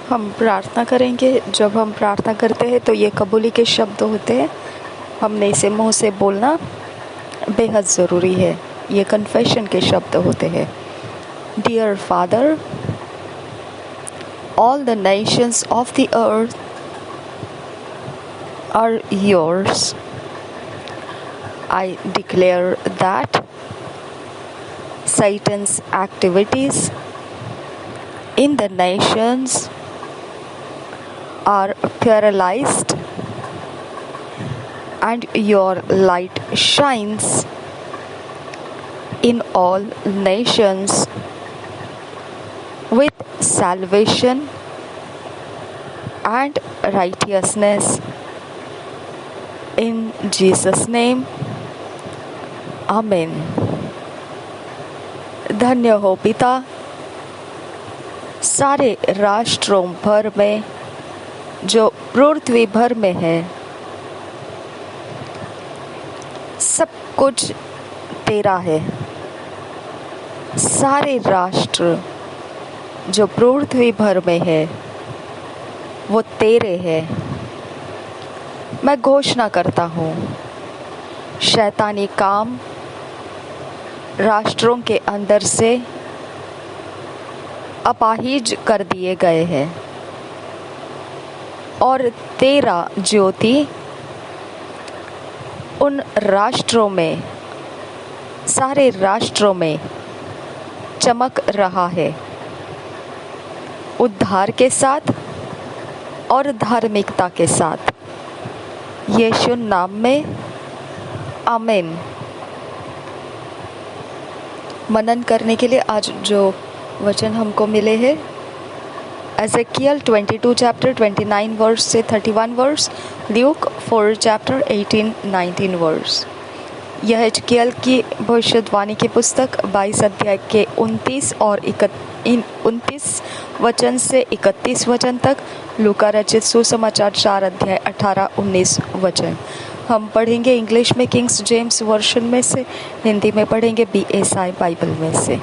हम प्रार्थना करेंगे। जब हम प्रार्थना करते हैं तो ये कबूली के शब्द होते हैं, हमने इसे मुंह से बोलना बेहद ज़रूरी है। ये कन्फेशन के शब्द होते हैं। Dear father, all the nations of the earth are yours. I declare that Satan's activities in the nations are paralyzed and your light shines in all nations with salvation and righteousness. In Jesus' name, Amen. धन्य हो पिता, सारे राष्ट्रों भर में जो पृथ्वी भर में है, सब कुछ तेरा है। सारे राष्ट्र जो पृथ्वी भर में है वो तेरे है। मैं घोषणा करता हूँ, शैतानी काम राष्ट्रों के अंदर से अपाहिज कर दिए गए हैं और तेरा ज्योति उन राष्ट्रों में, सारे राष्ट्रों में चमक रहा है, उद्धार के साथ और धार्मिकता के साथ। यीशु नाम में, आमीन। मनन करने के लिए आज जो वचन हमको मिले हैं, एजेकियल 22 चैप्टर 29 वर्स से 31 वर्स, ल्यूक 4 चैप्टर 18-19 वर्स। यह एजेकियल की भविष्यवाणी की पुस्तक 22 अध्याय के 29 और 29 वचन से 31 वचन तक, लूका रचित सुसमाचार 4 अध्याय 18-19 वचन। हम पढ़ेंगे इंग्लिश में किंग्स जेम्स वर्शन में से, हिंदी में पढ़ेंगे BSI बाइबल में से।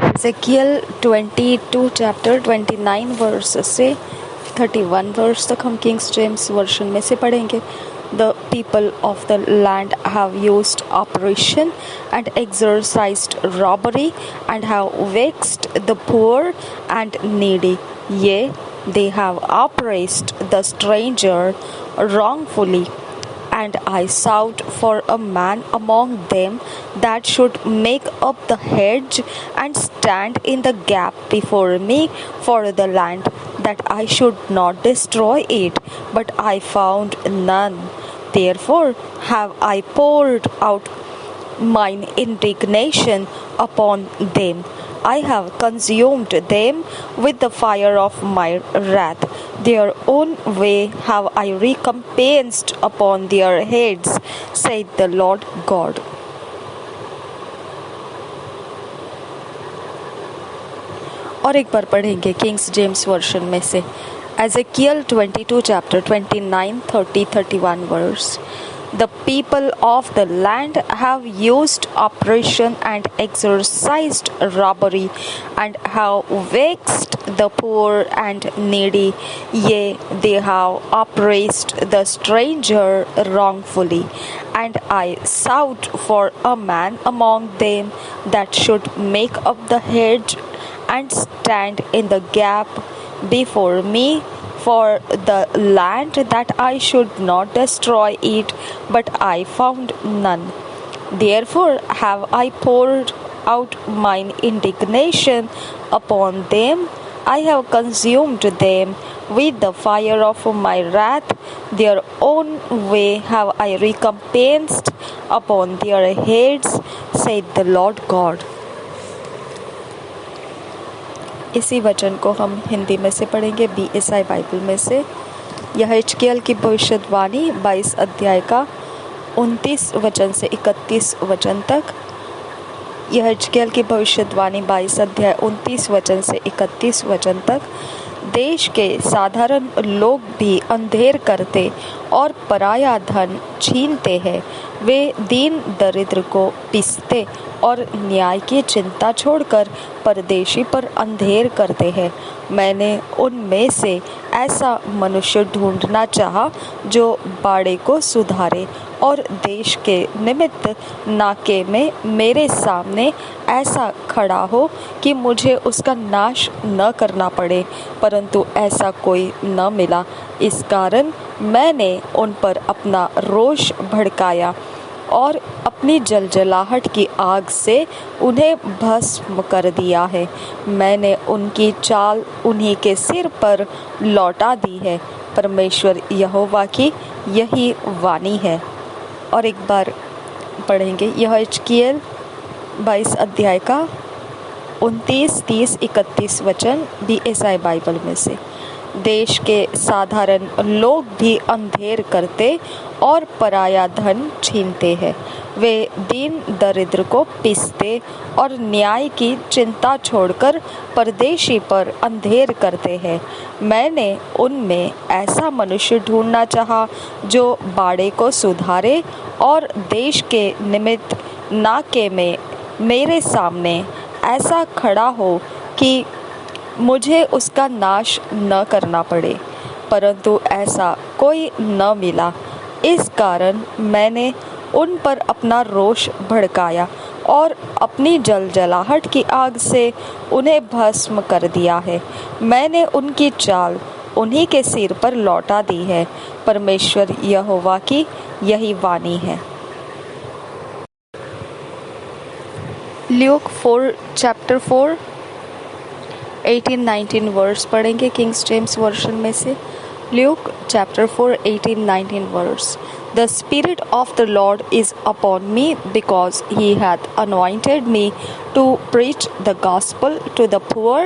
एजेकियल 22 चैप्टर 29 वर्स से 31 वर्स तक हम किंग्स जेम्स वर्शन में से पढ़ेंगे। The people of the land have used oppression and exercised robbery and have vexed the poor and needy. Yea, they have oppressed the stranger wrongfully. And I sought for a man among them that should make up the hedge and stand in the gap before me for the land, that I should not destroy it, but I found none. Therefore have I poured out mine indignation upon them. I have consumed them with the fire of my wrath. Their own way have I recompensed upon their heads, saith the Lord God. और एक बार पढ़ेंगे Kings James version में से, Ezekiel 22 chapter 29, 30, 31 verse. The people of the land have used oppression and exercised robbery and have vexed the poor and needy. Yea, they have oppressed the stranger wrongfully. And I sought for a man among them that should make up the hedge and stand in the gap before me for the land, that I should not destroy it, but I found none. Therefore have I poured out mine indignation upon them. I have consumed them with the fire of my wrath. Their own way have I recompensed upon their heads, saith the Lord God. इसी वचन को हम हिंदी में से पढ़ेंगे BSI Bible में से। यह एजेकियल की भविष्यवाणी 22 अध्याय का 29 वचन से 31 वचन तक। यह एजेकियल की भविष्यवाणी 22 अध्याय 29 वचन से 31 वचन तक। देश के साधारण लोग भी अंधेर करते और पराया धन छीनते हैं। वे दीन दरिद्र को पीसते और न्याय की चिंता छोड़कर परदेशी पर अंधेर करते हैं। मैंने उनमें से ऐसा मनुष्य ढूंढना चाहा जो बाड़े को सुधारे और देश के निमित्त नाके में मेरे सामने ऐसा खड़ा हो कि मुझे उसका नाश न करना पड़े, परंतु ऐसा कोई न मिला। इस कारण मैंने उन पर अपना रोष भड़काया और अपनी जलजलाहट की आग से उन्हें भस्म कर दिया है। मैंने उनकी चाल उन्हीं के सिर पर लौटा दी है। परमेश्वर यहोवा की यही वाणी है। और एक बार पढ़ेंगे यह हिजकिय्येल 22 अध्याय का 29, 30, 31 वचन BSI बाइबल में से। देश के साधारण लोग भी अंधेर करते और पराया धन छीनते हैं। वे दीन दरिद्र को पीसते और न्याय की चिंता छोड़कर परदेशी पर अंधेर करते हैं। मैंने उनमें ऐसा मनुष्य ढूंढना चाहा जो बाड़े को सुधारे और देश के निमित्त नाके में मेरे सामने ऐसा खड़ा हो कि मुझे उसका नाश न करना पड़े, परंतु ऐसा कोई न मिला। इस कारण मैंने उन पर अपना रोष भड़काया और अपनी जलजलाहट की आग से उन्हें भस्म कर दिया है। मैंने उनकी चाल उन्हीं के सिर पर लौटा दी है। परमेश्वर यहोवा की यही वाणी है। ल्यूक 4 चैप्टर 4 18-19 वर्स पढ़ेंगे किंग्स जेम्स वर्जन में से। Luke chapter 4 18-19 verse. The Spirit of the Lord is upon me, because He hath anointed me to preach the gospel to the poor.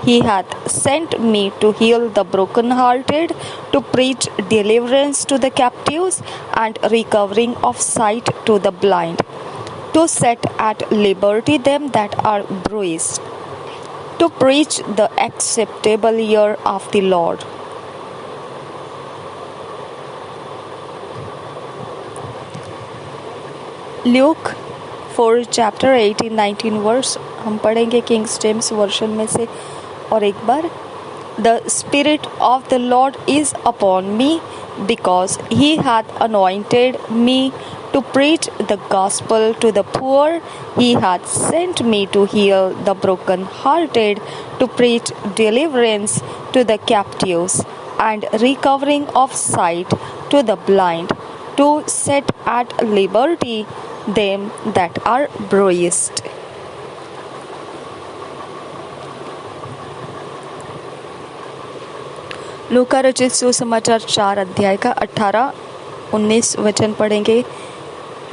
He hath sent me to heal the brokenhearted, to preach deliverance to the captives, and recovering of sight to the blind, to set at liberty them that are bruised, to preach the acceptable year of the Lord. Luke 4 chapter 18-19 verse हम पढ़ेंगे Kings James version में से। और एक बार, the spirit of the Lord is upon me, because he hath anointed me to preach the gospel to the poor. He hath sent me to heal the brokenhearted, to preach deliverance to the captives, and recovering of sight to the blind, to set at liberty them that are bruised. लूका रचित सुसमाचार 4 अध्याय का 18-19 वचन पढ़ेंगे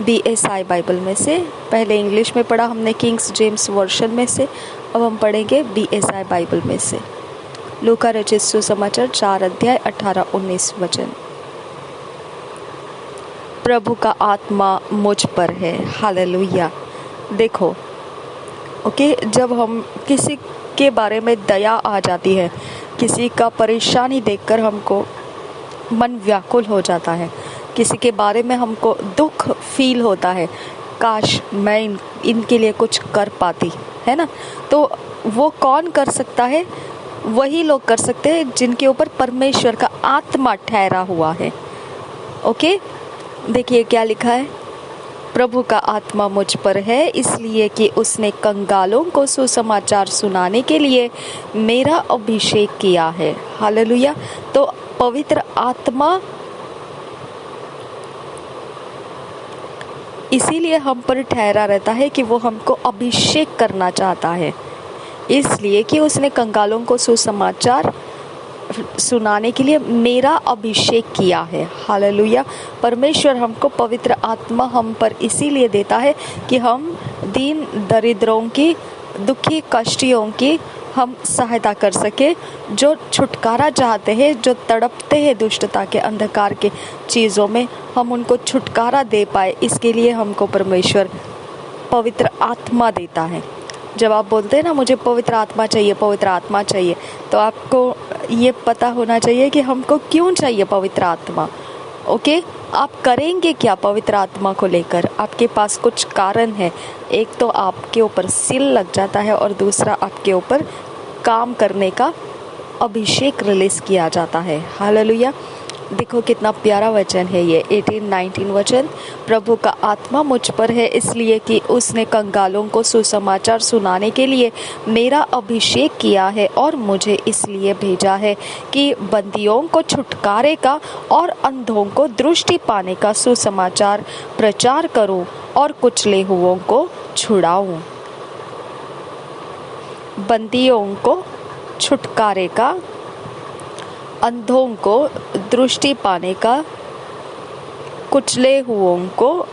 BSI Bible में से। पहले English में पढ़ा हमने किंग्स जेम्स वर्जन में से, अब हम पढ़ेंगे BSI बाइबल में से। लूका रचित सुसमाचार 4 अध्याय 18-19 वचन। प्रभु का आत्मा मुझ पर है। हालेलुया। देखो, ओके, जब हम किसी के बारे में दया आ जाती है, किसी का परेशानी देखकर हमको मन व्याकुल हो जाता है, किसी के बारे में हमको दुख फील होता है, काश मैं इनके लिए कुछ कर पाती, है ना। तो वो कौन कर सकता है? वही लोग कर सकते हैं जिनके ऊपर परमेश्वर का आत्मा ठहरा हुआ है। ओके, देखिए क्या लिखा है। प्रभु का आत्मा मुझ पर है, इसलिए कि उसने कंगालों को सुसमाचार सुनाने के लिए मेरा अभिषेक किया है। हालेलुया। तो पवित्र आत्मा इसीलिए हम पर ठहरा रहता है कि वो हमको अभिषेक करना चाहता है, इसलिए कि उसने कंगालों को सुसमाचार सुनाने के लिए मेरा अभिषेक किया है। हालेलुया। परमेश्वर हमको पवित्र आत्मा हम पर इसीलिए देता है कि हम दीन दरिद्रों की, दुखी कष्टियों की हम सहायता कर सके, जो छुटकारा चाहते हैं, जो तड़पते हैं दुष्टता के अंधकार के चीज़ों में, हम उनको छुटकारा दे पाए। इसके लिए हमको परमेश्वर पवित्र आत्मा देता है। जब आप बोलते हैं ना मुझे पवित्र आत्मा चाहिए, पवित्र आत्मा चाहिए, तो आपको ये पता होना चाहिए कि हमको क्यों चाहिए पवित्र आत्मा। ओके, आप करेंगे क्या पवित्र आत्मा को लेकर? आपके पास कुछ कारण है। एक तो आपके ऊपर सील लग जाता है और दूसरा आपके ऊपर काम करने का अभिषेक रिलीज किया जाता है। हालेलुया। देखो कितना प्यारा वचन है ये 18-19 वचन। प्रभु का आत्मा मुझ पर है इसलिए कि उसने कंगालों को सुसमाचार सुनाने के लिए मेरा अभिषेक किया है और मुझे इसलिए भेजा है कि बंदियों को छुटकारे का और अंधों को दृष्टि पाने का सुसमाचार प्रचार करूं और कुचले हुओं को छुड़ाऊं। बंदियों को छुटकारे का, अंधों को दृष्टि पाने का, कुचले हुओं को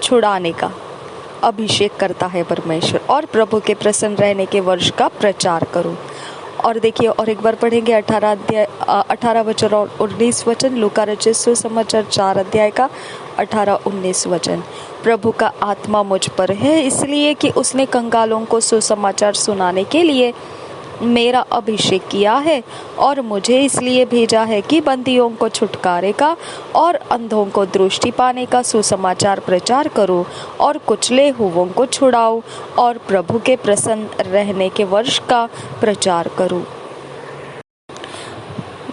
छुड़ाने का अभिषेक करता है परमेश्वर, और प्रभु के प्रसन्न रहने के वर्ष का प्रचार करूं। और देखिए और एक बार पढ़ेंगे 18 वचन और 19 वचन, लूका रचित सुसमाचार 4 अध्याय का 18-19 वचन। प्रभु का आत्मा मुझ पर है इसलिए कि उसने कंगालों को सुसमाचार सुनाने के लिए मेरा अभिषेक किया है और मुझे इसलिए भेजा है कि बंदियों को छुटकारे का और अंधों को दृष्टि पाने का सुसमाचार प्रचार करूं और कुचले हुओं को छुड़ाऊं और प्रभु के प्रसन्न रहने के वर्ष का प्रचार करूं।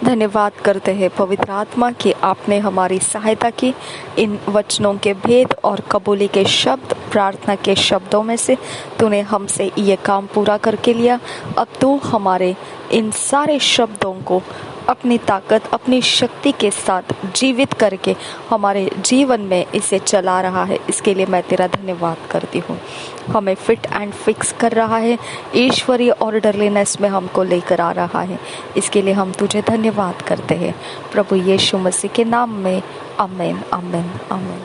धन्यवाद करते हैं पवित्र आत्मा कि आपने हमारी सहायता की। इन वचनों के भेद और कबूली के शब्द, प्रार्थना के शब्दों में से तूने हमसे ये काम पूरा करके लिया। अब तू हमारे इन सारे शब्दों को अपनी ताकत, अपनी शक्ति के साथ जीवित करके हमारे जीवन में इसे चला रहा है। इसके लिए मैं तेरा धन्यवाद करती हूँ। हमें फिट एंड फिक्स कर रहा है, ईश्वरीय ऑर्डरलीनेस में हमको लेकर आ रहा है। इसके लिए हम तुझे धन्यवाद करते हैं प्रभु यीशु मसीह के नाम में। आमीन, आमीन, आमीन।